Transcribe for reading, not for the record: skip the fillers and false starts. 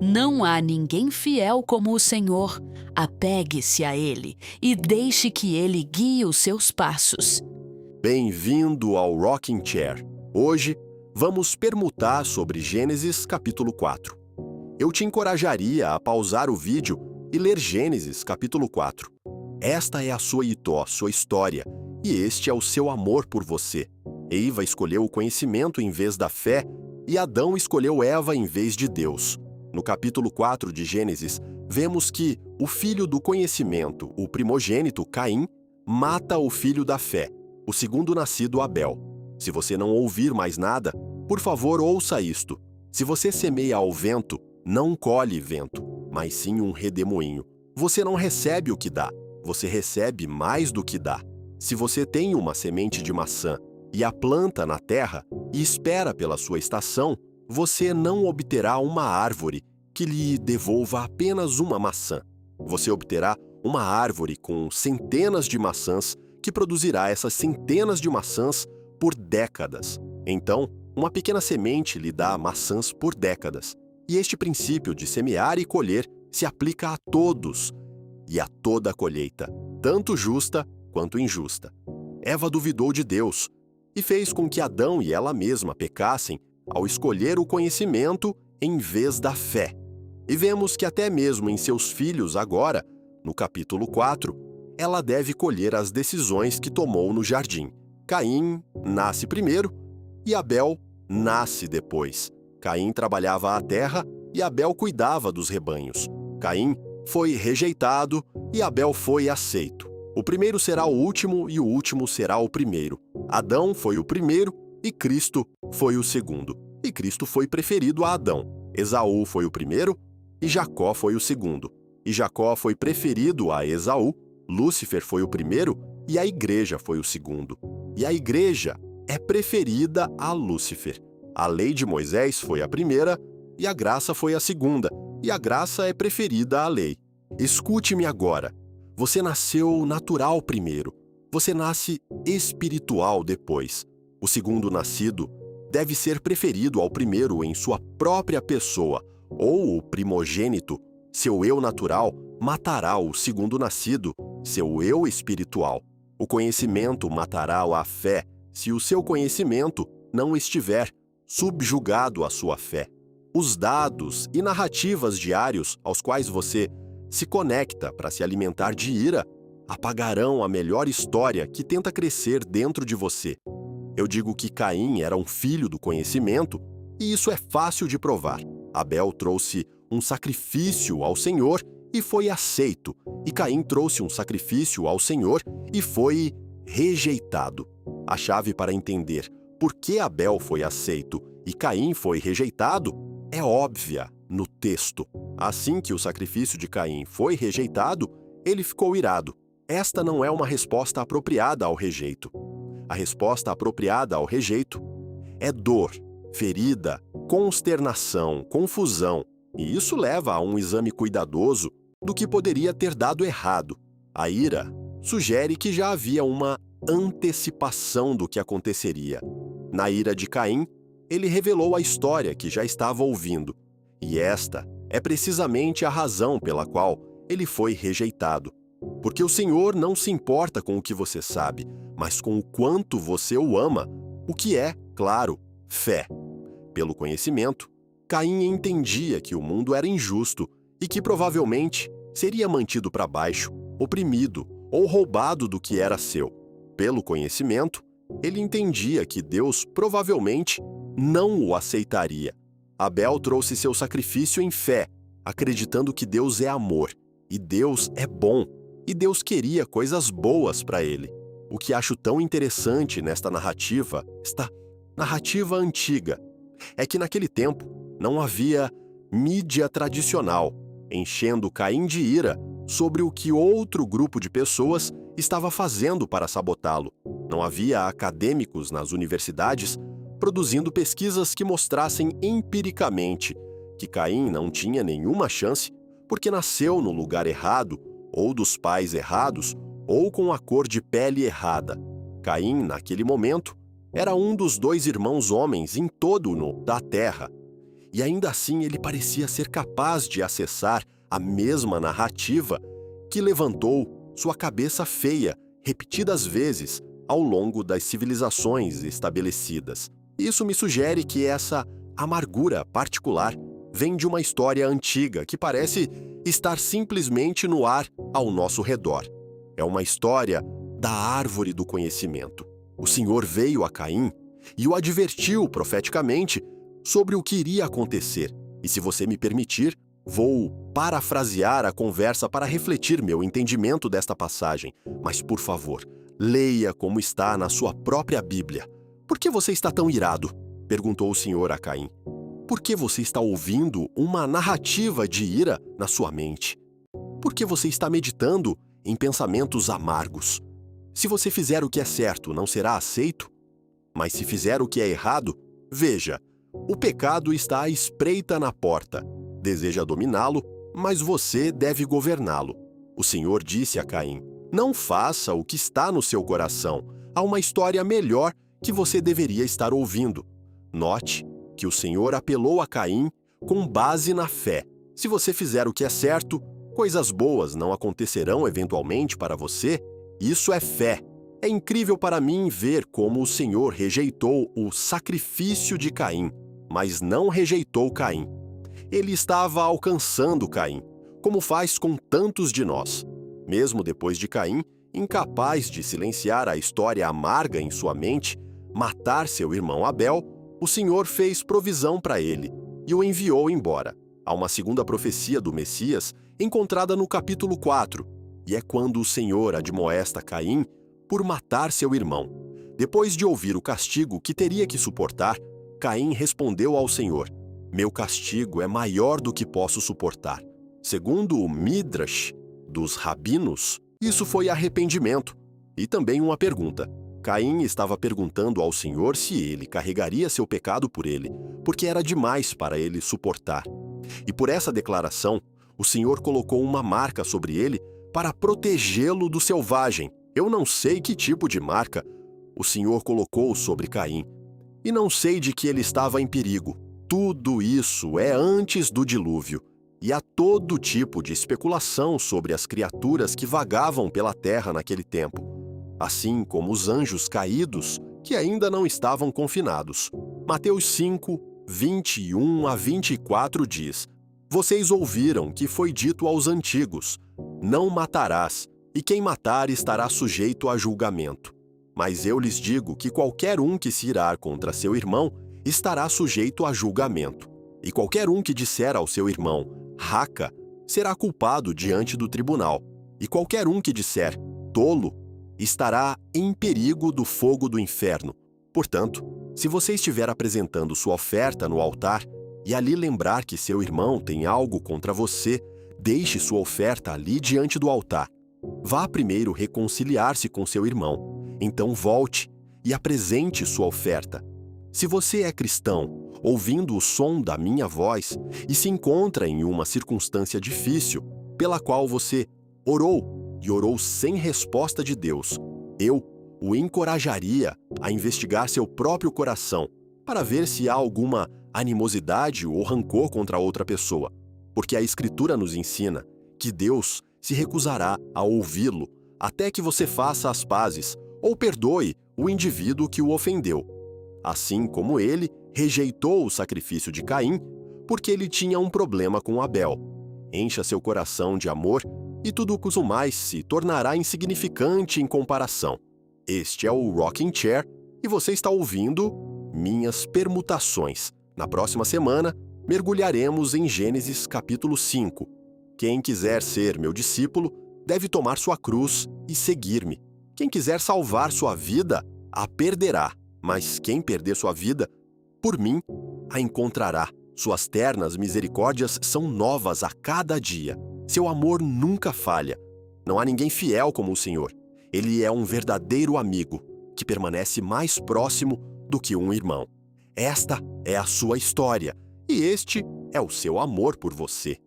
Não há ninguém fiel como o Senhor. Apegue-se a Ele e deixe que Ele guie os seus passos. Bem-vindo ao Rocking Chair. Hoje, vamos permutar sobre Gênesis capítulo 4. Eu te encorajaria a pausar o vídeo e ler Gênesis capítulo 4. Esta é a sua Itó, sua história, e este é o seu amor por você. Eiva escolheu o conhecimento em vez da fé, e Adão escolheu Eva em vez de Deus. No capítulo 4 de Gênesis, vemos que o filho do conhecimento, o primogênito, Caim, mata o filho da fé, o segundo nascido Abel. Se você não ouvir mais nada, por favor, ouça isto. Se você semeia ao vento, não colhe vento, mas sim um redemoinho. Você não recebe o que dá, você recebe mais do que dá. Se você tem uma semente de maçã e a planta na terra e espera pela sua estação, você não obterá uma árvore que lhe devolva apenas uma maçã. Você obterá uma árvore com centenas de maçãs que produzirá essas centenas de maçãs por décadas. Então, uma pequena semente lhe dá maçãs por décadas. E este princípio de semear e colher se aplica a todos e a toda a colheita, tanto justa quanto injusta. Eva duvidou de Deus e fez com que Adão e ela mesma pecassem ao escolher o conhecimento em vez da fé. E vemos que até mesmo em seus filhos agora, no capítulo 4, ela deve colher as decisões que tomou no jardim. Caim nasce primeiro e Abel nasce depois. Caim trabalhava a terra e Abel cuidava dos rebanhos. Caim foi rejeitado e Abel foi aceito. O primeiro será o último e o último será o primeiro. Adão foi o primeiro e Cristo foi o segundo. E Cristo foi preferido a Adão. Esaú foi o primeiro e Jacó foi o segundo. E Jacó foi preferido a Esaú. Lúcifer foi o primeiro e a igreja foi o segundo. E a igreja é preferida a Lúcifer. A lei de Moisés foi a primeira e a graça foi a segunda. E a graça é preferida à lei. Escute-me agora. Você nasceu natural primeiro. Você nasce espiritual depois. O segundo nascido deve ser preferido ao primeiro em sua própria pessoa, ou o primogênito, seu eu natural, matará o segundo nascido, seu eu espiritual. O conhecimento matará a fé, se o seu conhecimento não estiver subjugado à sua fé. Os dados e narrativas diários aos quais você se conecta para se alimentar de ira apagarão a melhor história que tenta crescer dentro de você. Eu digo que Caim era um filho do conhecimento, e isso é fácil de provar. Abel trouxe um sacrifício ao Senhor e foi aceito, e Caim trouxe um sacrifício ao Senhor e foi rejeitado. A chave para entender por que Abel foi aceito e Caim foi rejeitado é óbvia no texto. Assim que o sacrifício de Caim foi rejeitado, ele ficou irado. Esta não é uma resposta apropriada ao rejeito. A resposta apropriada ao rejeito é dor, ferida, consternação, confusão, e isso leva a um exame cuidadoso do que poderia ter dado errado. A ira sugere que já havia uma antecipação do que aconteceria. Na ira de Caim, ele revelou a história que já estava ouvindo, e esta é precisamente a razão pela qual ele foi rejeitado. Porque o Senhor não se importa com o que você sabe, mas com o quanto você o ama, o que é, claro, fé. Pelo conhecimento, Caim entendia que o mundo era injusto e que provavelmente seria mantido para baixo, oprimido ou roubado do que era seu. Pelo conhecimento, ele entendia que Deus provavelmente não o aceitaria. Abel trouxe seu sacrifício em fé, acreditando que Deus é amor, e Deus é bom, e Deus queria coisas boas para ele. O que acho tão interessante nesta narrativa, esta narrativa antiga, é que naquele tempo não havia mídia tradicional, enchendo Caim de ira sobre o que outro grupo de pessoas estava fazendo para sabotá-lo. Não havia acadêmicos nas universidades produzindo pesquisas que mostrassem empiricamente que Caim não tinha nenhuma chance porque nasceu no lugar errado, ou dos pais errados, ou com a cor de pele errada. Caim, naquele momento, era um dos 2 irmãos homens em todo da terra. e ainda assim ele parecia ser capaz de acessar a mesma narrativa que levantou sua cabeça feia repetidas vezes ao longo das civilizações estabelecidas. Isso me sugere que essa amargura particular vem de uma história antiga que parece estar simplesmente no ar ao nosso redor. É uma história da árvore do conhecimento. O Senhor veio a Caim e o advertiu profeticamente sobre o que iria acontecer. E se você me permitir, vou parafrasear a conversa para refletir meu entendimento desta passagem. Mas, por favor, leia como está na sua própria Bíblia. Por que você está tão irado? Perguntou o Senhor a Caim. Por que você está ouvindo uma narrativa de ira na sua mente? Por que você está meditando em pensamentos amargos? Se você fizer o que é certo, não será aceito? Mas se fizer o que é errado, veja, o pecado está à espreita na porta. Deseja dominá-lo, mas você deve governá-lo. O Senhor disse a Caim: não faça o que está no seu coração. Há uma história melhor que você deveria estar ouvindo. Note que o Senhor apelou a Caim com base na fé. Se você fizer o que é certo, coisas boas não acontecerão eventualmente para você? Isso é fé. É incrível para mim ver como o Senhor rejeitou o sacrifício de Caim, mas não rejeitou Caim. Ele estava alcançando Caim, como faz com tantos de nós. Mesmo depois de Caim, incapaz de silenciar a história amarga em sua mente, matar seu irmão Abel, o Senhor fez provisão para ele e o enviou embora. Há uma segunda profecia do Messias encontrada no capítulo 4, e é quando o Senhor admoesta Caim por matar seu irmão. Depois de ouvir o castigo que teria que suportar, Caim respondeu ao Senhor: meu castigo é maior do que posso suportar. Segundo o Midrash dos rabinos, isso foi arrependimento. E também uma pergunta. Caim estava perguntando ao Senhor se ele carregaria seu pecado por ele, porque era demais para ele suportar. E por essa declaração, o Senhor colocou uma marca sobre ele para protegê-lo do selvagem. Eu não sei que tipo de marca o Senhor colocou sobre Caim, e não sei de que ele estava em perigo. Tudo isso é antes do dilúvio, e há todo tipo de especulação sobre as criaturas que vagavam pela terra naquele tempo, assim como os anjos caídos que ainda não estavam confinados. Mateus 5, 21 a 24 diz: vocês ouviram que foi dito aos antigos: não matarás, e quem matar estará sujeito a julgamento. Mas eu lhes digo que qualquer um que se irar contra seu irmão estará sujeito a julgamento. E qualquer um que disser ao seu irmão, raca, será culpado diante do tribunal. E qualquer um que disser, tolo, estará em perigo do fogo do inferno. Portanto, se você estiver apresentando sua oferta no altar e ali lembrar que seu irmão tem algo contra você, deixe sua oferta ali diante do altar. Vá primeiro reconciliar-se com seu irmão. Então volte e apresente sua oferta. Se você é cristão, ouvindo o som da minha voz, e se encontra em uma circunstância difícil, pela qual você orou e orou sem resposta de Deus, eu o encorajaria a investigar seu próprio coração para ver se há alguma animosidade ou rancor contra outra pessoa, porque a Escritura nos ensina que Deus se recusará a ouvi-lo até que você faça as pazes ou perdoe o indivíduo que o ofendeu. Assim como ele rejeitou o sacrifício de Caim, porque ele tinha um problema com Abel. Encha seu coração de amor e tudo o mais se tornará insignificante em comparação. Este é o Rocking Chair e você está ouvindo minhas permutações. Na próxima semana, mergulharemos em Gênesis capítulo 5. Quem quiser ser meu discípulo deve tomar sua cruz e seguir-me. Quem quiser salvar sua vida, a perderá. Mas quem perder sua vida, por mim, a encontrará. Suas ternas misericórdias são novas a cada dia. Seu amor nunca falha. Não há ninguém fiel como o Senhor. Ele é um verdadeiro amigo, que permanece mais próximo do que um irmão. Esta é a sua história, e este é o seu amor por você.